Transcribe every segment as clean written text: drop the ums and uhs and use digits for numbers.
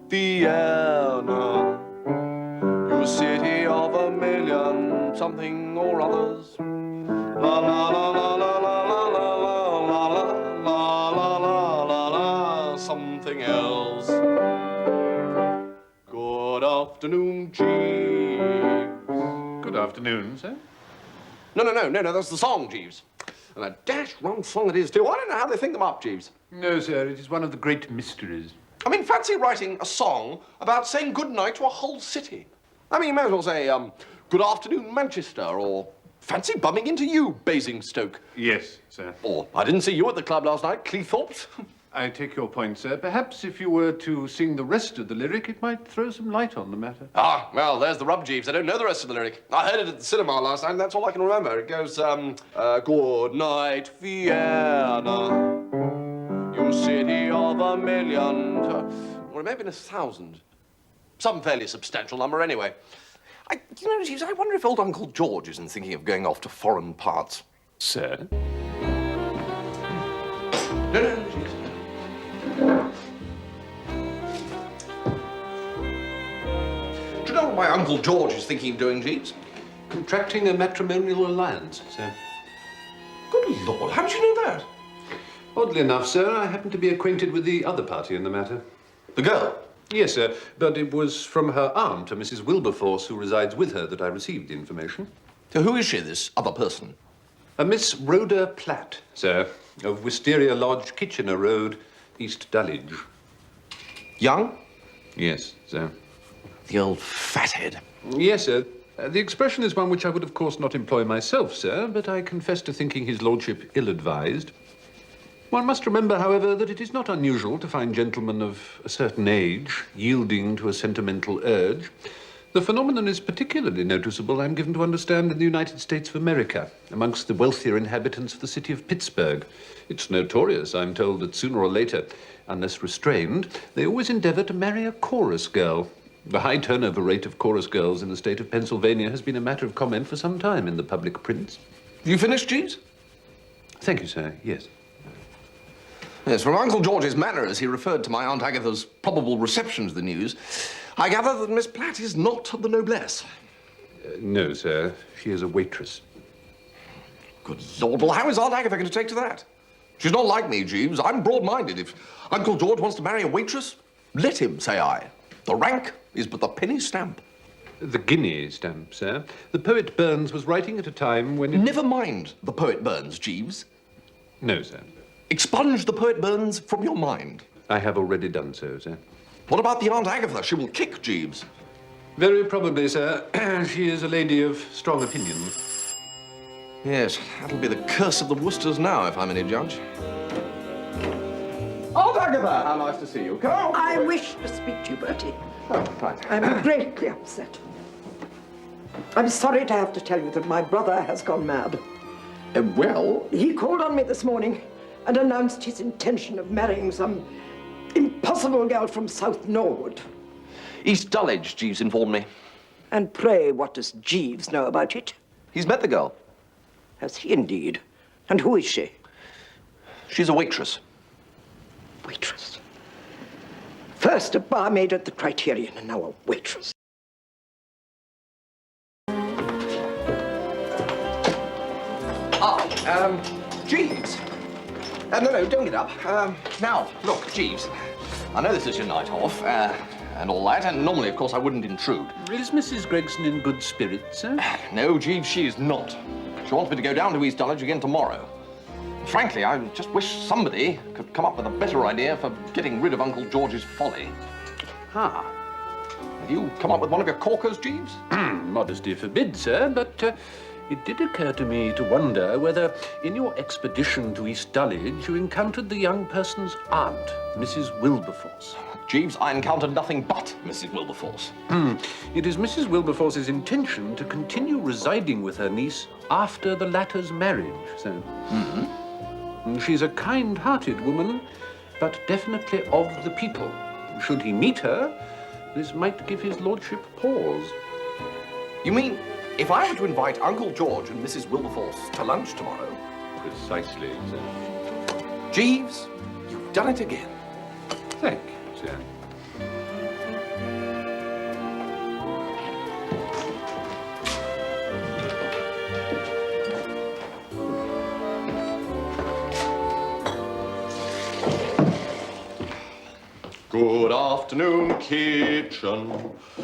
Vienna, you city of a million something or others. La la la la la la la la la la la la la la la something else. Good afternoon, Jeeves. Good afternoon, sir. No, that's the song, Jeeves. And a dash rum song it is, too. I don't know how they think them up, Jeeves. No, sir, it is one of the great mysteries. I mean, fancy writing a song about saying goodnight to a whole city. I mean, you may as well say, good afternoon, Manchester, or fancy bumming into you, Basingstoke. Yes, sir. Or, I didn't see you at the club last night, Cleethorpes. I take your point, sir. Perhaps if you were to sing the rest of the lyric, it might throw some light on the matter. Ah, well, there's the rub, Jeeves. I don't know the rest of the lyric. I heard it at the cinema last night, and that's all I can remember. It goes, good night, Vienna, you city of a million... Or it may have been 1,000. Some fairly substantial number, anyway. You know, Jeeves, I wonder if old Uncle George isn't thinking of going off to foreign parts. Sir? No, Jeeves. Do you know what my Uncle George is thinking of doing, Jeeves? Contracting a matrimonial alliance, sir. Good Lord, how did you know that? Oddly enough, sir, I happen to be acquainted with the other party in the matter. The girl? Yes, sir, but it was from her aunt, a Mrs. Wilberforce, who resides with her, that I received the information. So who is she, this other person? A Miss Rhoda Platt, sir, of Wisteria Lodge, Kitchener Road, East Dulwich. Young? Yes, sir. The old fathead. Yes, sir. The expression is one which I would, of course, not employ myself, sir, but I confess to thinking his lordship ill-advised. One must remember, however, that it is not unusual to find gentlemen of a certain age yielding to a sentimental urge. The phenomenon is particularly noticeable, I'm given to understand, in the United States of America, amongst the wealthier inhabitants of the city of Pittsburgh. It's notorious, I'm told, that sooner or later, unless restrained, they always endeavor to marry a chorus girl. The high turnover rate of chorus girls in the state of Pennsylvania has been a matter of comment for some time in the public prints. You finished, Jeeves? Thank you, sir. Yes. Yes, from Uncle George's manner as he referred to my Aunt Agatha's probable reception of the news, I gather that Miss Platt is not of the noblesse. No, sir. She is a waitress. Good Lord, well, how is Aunt Agatha going to take to that? She's not like me, Jeeves. I'm broad-minded. If Uncle George wants to marry a waitress, let him, say I. The rank is but the penny stamp. The guinea stamp, sir. The poet Burns was writing at a time when... Never mind the poet Burns, Jeeves. No, sir. Expunge the poet Burns from your mind. I have already done so, sir. What about the Aunt Agatha? She will kick, Jeeves. Very probably, sir. She is a lady of strong opinion. Yes, that'll be the curse of the Worcesters now, if I'm any judge. Aunt Agatha, how nice to see you. Come on. I wish to speak to you, Bertie. Oh, right. I'm greatly upset. I'm sorry to have to tell you that my brother has gone mad. Well? He called on me this morning and announced his intention of marrying some impossible girl from South Norwood. East Dulwich, Jeeves informed me. And pray, what does Jeeves know about it? He's met the girl. Has he indeed? And who is she? She's a waitress. Waitress. First a barmaid at the Criterion, and now a waitress. Jeeves. No, don't get up. Now, look, Jeeves, I know this is your night off, and all that, and normally, of course, I wouldn't intrude. Is Mrs. Gregson in good spirits, sir? No, Jeeves, she is not. She wants me to go down to East Dulwich again tomorrow. Frankly, I just wish somebody could come up with a better idea for getting rid of Uncle George's folly. Ah. Have you come up with one of your corkers, Jeeves? Modesty forbids, sir, but it did occur to me to wonder whether, in your expedition to East Dulwich, you encountered the young person's aunt, Mrs. Wilberforce. Jeeves, I encountered nothing but Mrs. Wilberforce. It is Mrs. Wilberforce's intention to continue residing with her niece after the latter's marriage, sir. She's a kind-hearted woman, but definitely of the people. Should he meet her, this might give his lordship pause. You mean, if I were to invite Uncle George and Mrs. Wilberforce to lunch tomorrow? Precisely, sir. Jeeves, you've done it again. Thank you, sir. Good afternoon, kitchen. So,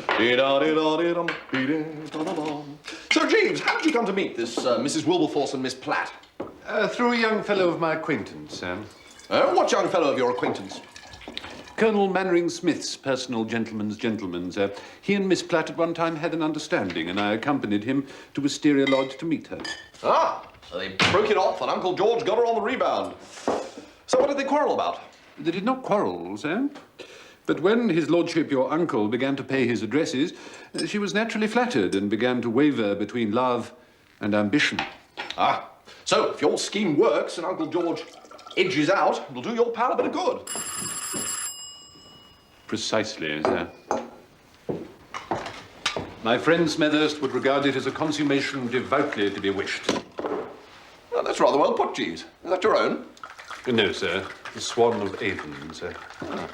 Jeeves, how did you come to meet this Mrs. Wilberforce and Miss Platt? Through a young fellow of my acquaintance, sir. What young fellow of your acquaintance? Colonel Mannering Smith's personal gentleman's gentleman, sir. He and Miss Platt at one time had an understanding, and I accompanied him to Wisteria Lodge to meet her. Ah, so they broke it off and Uncle George got her on the rebound. So what did they quarrel about? They did not quarrel, sir. But when his lordship, your uncle, began to pay his addresses, she was naturally flattered and began to waver between love and ambition. Ah, so if your scheme works and Uncle George edges out, it'll do your pal a bit of good. Precisely, sir. My friend Smethurst would regard it as a consummation devoutly to be wished. Well, that's rather well put, Jeeves. Is that your own? No, sir. The Swan of Avon, sir. Ah.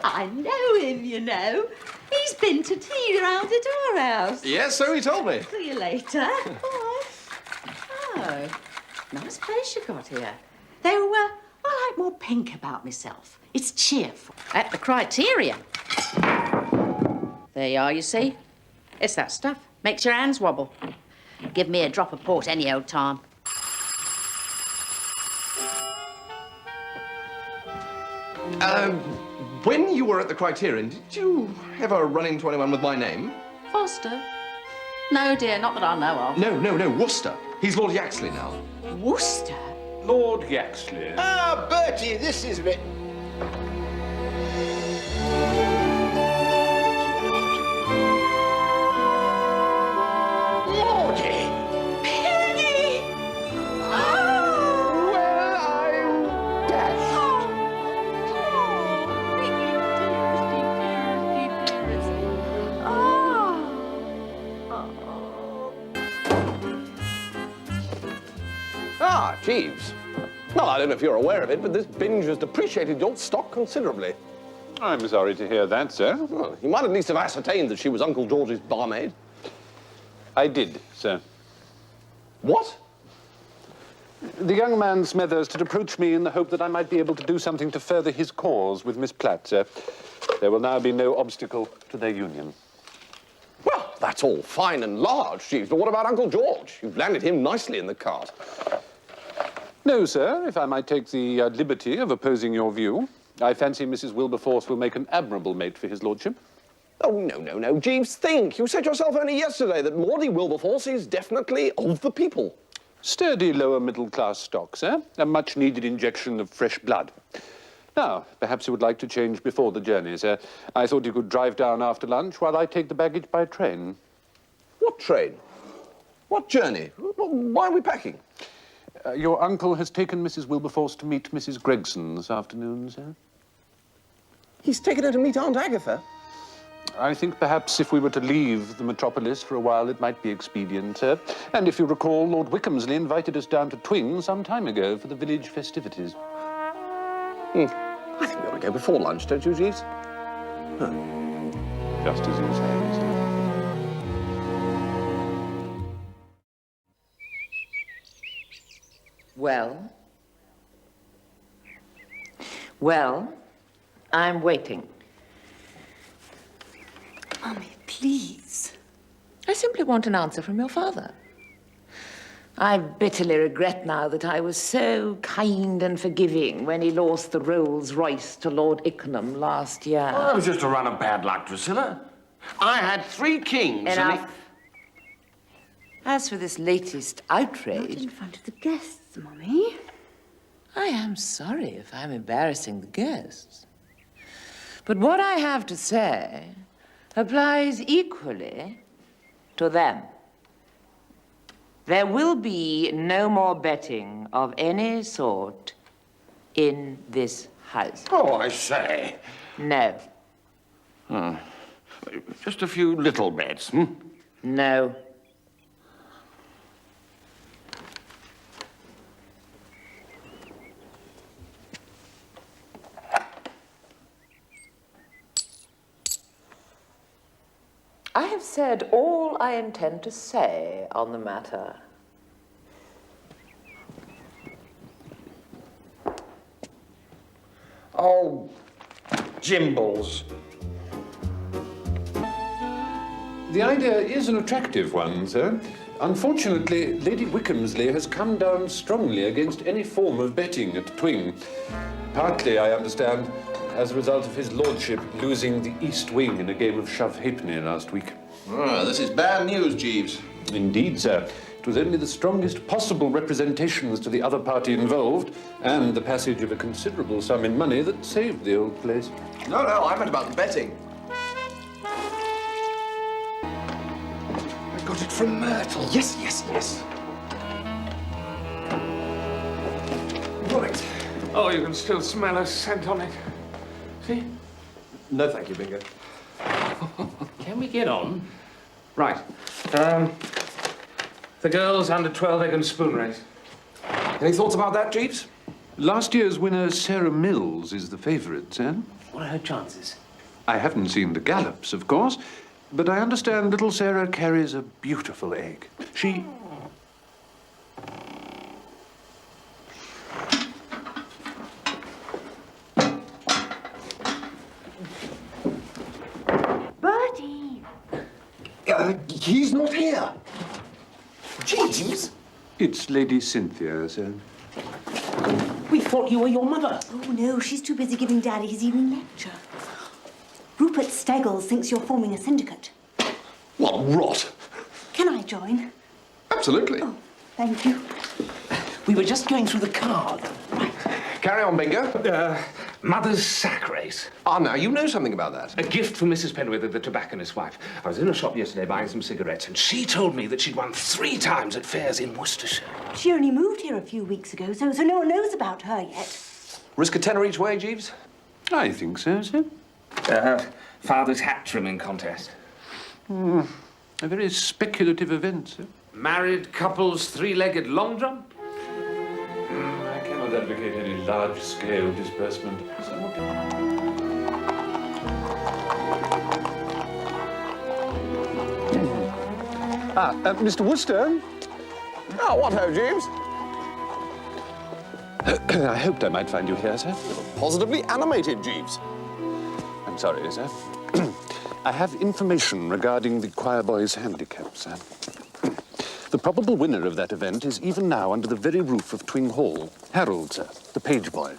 I know him, you know. He's been to tea round at our house. Yes, so he told me. See you later. Bye. Oh, nice place you got here. Though, I like more pink about myself. It's cheerful. At the Criterion. There you are, you see. It's that stuff. Makes your hands wobble. Give me a drop of port any old time. When you were at the Criterion, did you ever run into anyone with my name? Foster? No, dear, not that I know of. No, Worcester. He's Lord Yaxley now. Worcester? Lord Yaxley. Ah, Bertie, this is a bit... Lordy! Peggy! Oh! Well, I'm dashed. Ah, Jeeves. Well, I don't know if you're aware of it, but this binge has depreciated your stock considerably. I'm sorry to hear that, sir. Well, you might at least have ascertained that she was Uncle George's barmaid. I did, sir. What? The young man Smethurst had approached me in the hope that I might be able to do something to further his cause with Miss Platt, sir. There will now be no obstacle to their union. Well, that's all fine and large, Jeeves, but what about Uncle George? You've landed him nicely in the cart. No, sir, if I might take the liberty of opposing your view. I fancy Mrs. Wilberforce will make an admirable mate for his lordship. Oh, no, Jeeves, think. You said yourself only yesterday that Maudie Wilberforce is definitely of the people. Sturdy lower middle class stock, sir. A much needed injection of fresh blood. Now, perhaps you would like to change before the journey, sir. I thought you could drive down after lunch while I take the baggage by train. What train? What journey? Why are we packing? Your uncle has taken Mrs. Wilberforce to meet Mrs. Gregson this afternoon, sir. He's taken her to meet Aunt Agatha. I think perhaps if we were to leave the metropolis for a while, it might be expedient, sir. And if you recall, Lord Wickhamsley invited us down to Twing some time ago for the village festivities. I think we ought to go before lunch, don't you, Jeeves? Just as you say, sir. Well? Well, I'm waiting. Mummy, please. I simply want an answer from your father. I bitterly regret now that I was so kind and forgiving when he lost the Rolls-Royce to Lord Ickenham last year. Well, that was just a run of bad luck, Drusilla. I had 3 kings Enough. As for this latest Not outrage, in front of the guests, Mummy. I am sorry if I'm embarrassing the guests. But what I have to say applies equally to them. There will be no more betting of any sort in this house. Oh, I say. No. Just a few little bets, No. I have said all I intend to say on the matter. Oh, Jimbles. The idea is an attractive one, sir. Unfortunately, Lady Wickhamsley has come down strongly against any form of betting at Twing. Partly, I understand, as a result of his lordship losing the East Wing in a game of shove halfpenny last week. Ah, this is bad news, Jeeves. Indeed, sir. It was only the strongest possible representations to the other party involved and the passage of a considerable sum in money that saved the old place. No, I meant about the betting. I got it from Myrtle. Yes. Right. Oh, you can still smell a scent on it. See? No, thank you, Bingo. Can we get on? Right. The girls under 12, egg and spoon race. Any thoughts about that, Jeeves? Last year's winner, Sarah Mills, is the favourite, sir. What are her chances? I haven't seen the gallops, of course, but I understand little Sarah carries a beautiful egg. She... Bertie! He's not here. Jeeves? It's Lady Cynthia, sir. We thought you were your mother. Oh, no, she's too busy giving Daddy his evening lecture. Rupert Steggles thinks you're forming a syndicate. What rot. Can I join? Absolutely. Oh, thank you. We were just going through the card. Carry on, Bingo. Mother's sack race. Ah, now, you know something about that. A gift from Mrs. Penwether, the tobacconist's wife. I was in a shop yesterday buying some cigarettes, and she told me that she'd won 3 times at fairs in Worcestershire. She only moved here a few weeks ago, so no one knows about her yet. Risk a tenner each way, Jeeves? I think so, sir. Father's hat trimming contest. A very speculative event, sir. Married couple's 3-legged long jump. I cannot advocate any large-scale disbursement. Mr. Wooster? Oh, what ho, Jeeves? I hoped I might find you here, sir. Positively animated, Jeeves. I'm sorry, sir. I have information regarding the choir boy's handicap, sir. The probable winner of that event is even now under the very roof of Twing Hall. Harold, sir, the page boy.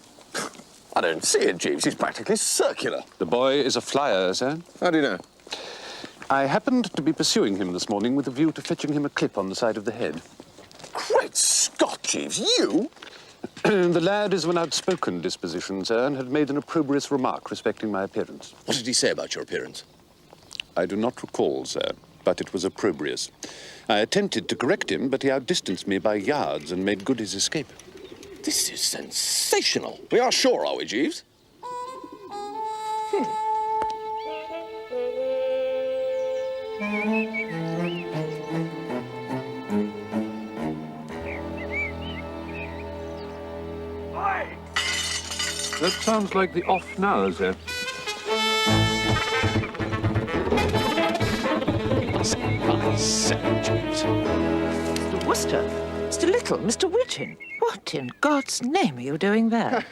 I don't see it, Jeeves. He's practically circular. The boy is a flyer, sir. How do you know? I happened to be pursuing him this morning with a view to fetching him a clip on the side of the head. Great Scott, Jeeves, you? The lad is of an outspoken disposition, sir, and had made an opprobrious remark respecting my appearance. What did he say about your appearance? I do not recall, sir, but it was opprobrious. I attempted to correct him, but he outdistanced me by yards and made good his escape. This is sensational. We are sure, are we, Jeeves? That sounds like the off now, sir. Mr. Wooster, Mr. Little, Mr. Whitting. What in God's name are you doing there?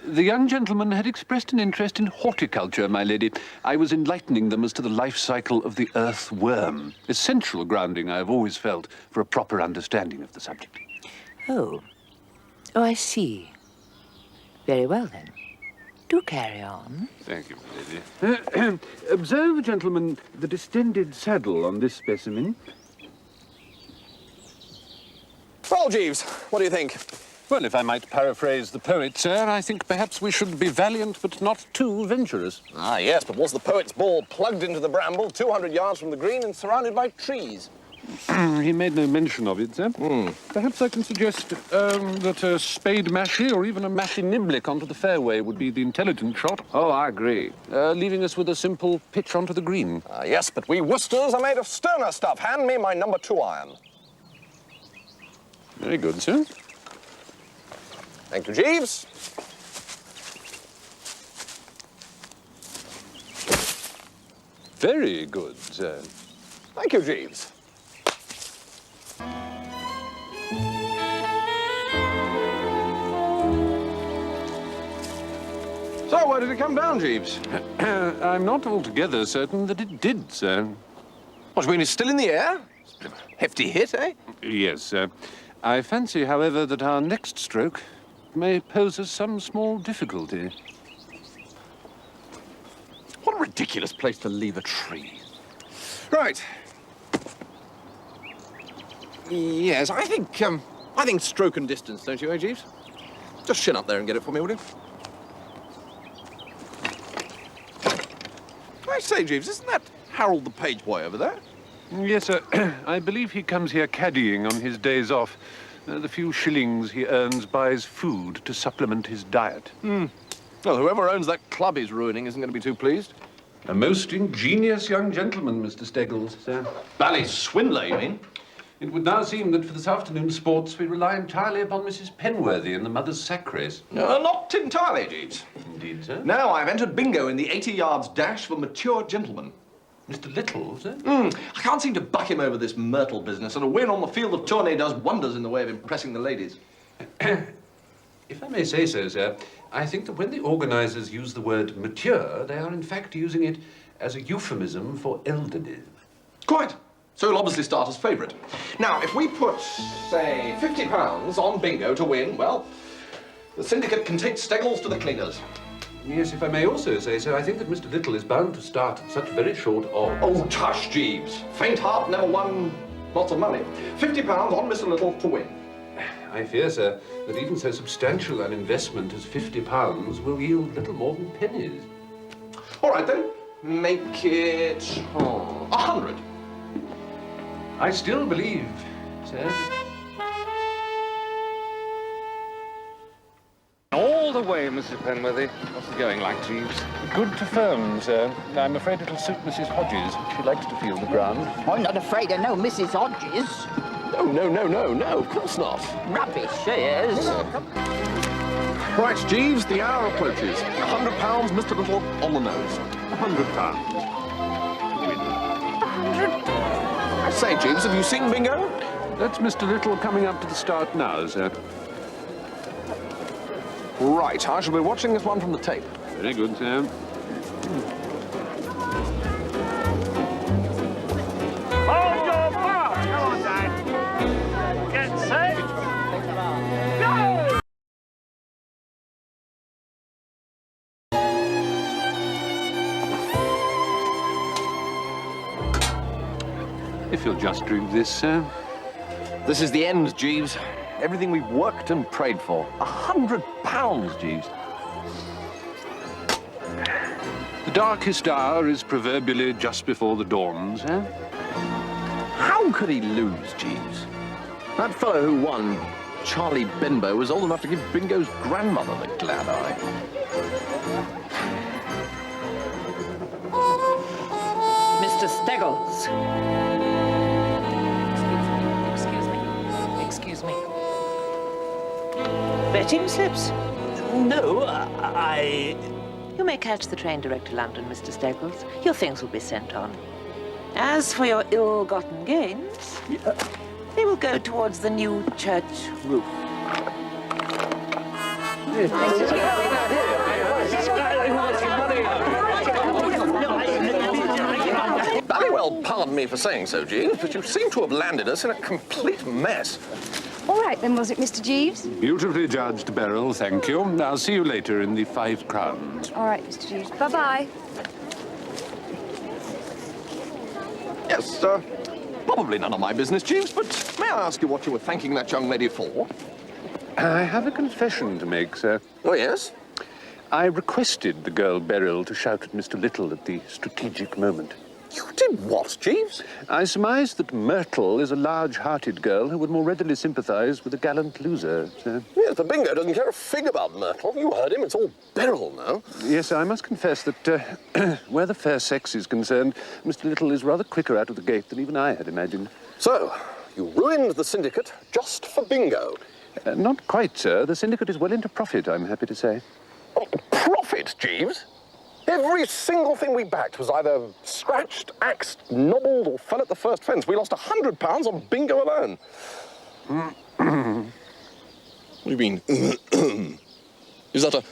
The young gentleman had expressed an interest in horticulture, my lady. I was enlightening them as to the life cycle of the earthworm. Essential grounding, I have always felt, for a proper understanding of the subject. Oh, I see. Very well, then. Do carry on. Thank you, my lady. Observe, gentlemen, the distended saddle on this specimen. Well, Jeeves, what do you think? Well, if I might paraphrase the poet, sir, I think perhaps we should be valiant but not too venturous. Ah, yes, but was the poet's ball plugged into the bramble 200 yards from the green and surrounded by trees? He made no mention of it, sir. Perhaps I can suggest that a spade mashie or even a mashie niblick onto the fairway would be the intelligent shot. Oh, I agree. Leaving us with a simple pitch onto the green. Ah, yes, but we Worcesters are made of sterner stuff. Hand me my number 2 iron. Very good, sir. Thank you, Jeeves. Very good, sir. Thank you, Jeeves. So, where did it come down, Jeeves? I'm not altogether certain that it did, sir. What do you mean, it's still in the air? It's a bit of a hefty hit, eh? Yes, sir. I fancy, however, that our next stroke may pose us some small difficulty. What a ridiculous place to leave a tree. Right. Yes, I think stroke and distance, don't you, eh, Jeeves? Just shin up there and get it for me, will you? I say, Jeeves, isn't that Harold the page boy over there? Yes, sir. I believe he comes here caddying on his days off. The few shillings he earns buys food to supplement his diet. Well, whoever owns that club he's ruining isn't going to be too pleased. A most ingenious young gentleman, Mr. Steggles, sir. Bally swindler, you mean? It would now seem that for this afternoon's sports we rely entirely upon Mrs. Penworthy and the Mother's sack race. No, not entirely, Jeeves. Indeed, sir. Now I've entered bingo in the 80 yards dash for mature gentlemen. Mr. Little, sir? I can't seem to buck him over this Myrtle business, and a win on the field of tourney does wonders in the way of impressing the ladies. If I may say so, sir, I think that when the organisers use the word mature, they are in fact using it as a euphemism for elderly. Quite. So he'll obviously start as favourite. Now, if we put, say, £50 on bingo to win, well, the syndicate can take Steggles to the cleaners. Yes, if I may also say so, I think that Mr. Little is bound to start at such very short odds. Oh, tush, Jeeves. Faint heart never won lots of money. £50 on Mr. Little to win. I fear, sir, that even so substantial an investment as £50 will yield little more than pennies. All right, then. Make it 100. I still believe, sir. All the way, Mrs. Penworthy. What's it going like, Jeeves? Good to firm, sir. I'm afraid it'll suit Mrs. Hodges. She likes to feel the ground. I'm not afraid of no Mrs. Hodges. No, of course not. Rubbish, she is. Right, Jeeves, the hour approaches. £100, Mr. Little, on the nose. £100. I say, Jeeves, have you seen bingo? That's Mr. Little coming up to the start now, sir. Right, I shall be watching this one from the tape. Very good, sir. Hold your bar! Come on, Dad. Get set. Go! If you'll just drink this, sir. This is the end, Jeeves. Everything we've worked and prayed for. £100, Jeeves. The darkest hour is proverbially just before the dawn, sir. How could he lose, Jeeves? That fellow who won, Charlie Benbow, was old enough to give Bingo's grandmother the glad eye. Mr. Steggles. Excuse me. Betting slips? No, I... You may catch the train direct to London, Mr. Steggles. Your things will be sent on. As for your ill-gotten gains, they will go towards the new church roof. Very well, pardon me for saying so, Jeeves, but you seem to have landed us in a complete mess. All right, then, was it, Mr. Jeeves? Beautifully judged, Beryl, thank you. I'll see you later in the 5 crowns. All right, Mr. Jeeves. Bye-bye. Yes, probably none of my business, Jeeves, but may I ask you what you were thanking that young lady for? I have a confession to make, sir. Oh, yes? I requested the girl Beryl to shout at Mr. Little at the strategic moment. You did what, Jeeves? I surmise that Myrtle is a large-hearted girl who would more readily sympathise with a gallant loser, sir. Yes, the Bingo doesn't care a fig about Myrtle. You heard him. It's all Beryl now. Yes, I must confess that where the fair sex is concerned, Mr. Little is rather quicker out of the gate than even I had imagined. So, you ruined the syndicate just for Bingo. Not quite, sir. The syndicate is well into profit, I'm happy to say. Oh, profit, Jeeves? Every single thing we backed was either scratched, axed, nobbled, or fell at the first fence. We lost £100 on Bingo alone. What do you mean? Is that a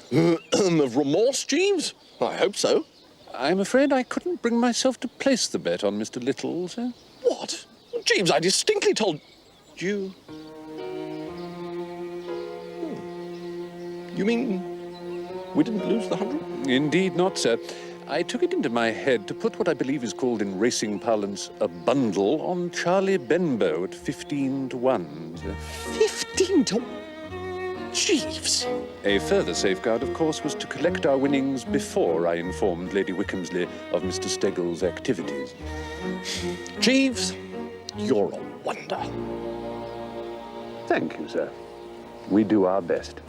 of remorse, Jeeves? I hope so. I'm afraid I couldn't bring myself to place the bet on Mr. Little, sir. What? Jeeves, I distinctly told you... You mean we didn't lose the 100? Indeed not, sir. I took it into my head to put what I believe is called in racing parlance a bundle on Charlie Benbow at 15 to 1, sir. 15 to 1? Jeeves! A further safeguard, of course, was to collect our winnings before I informed Lady Wickhamsley of Mr. Steggles' activities. Jeeves, you're a wonder. Thank you, sir. We do our best.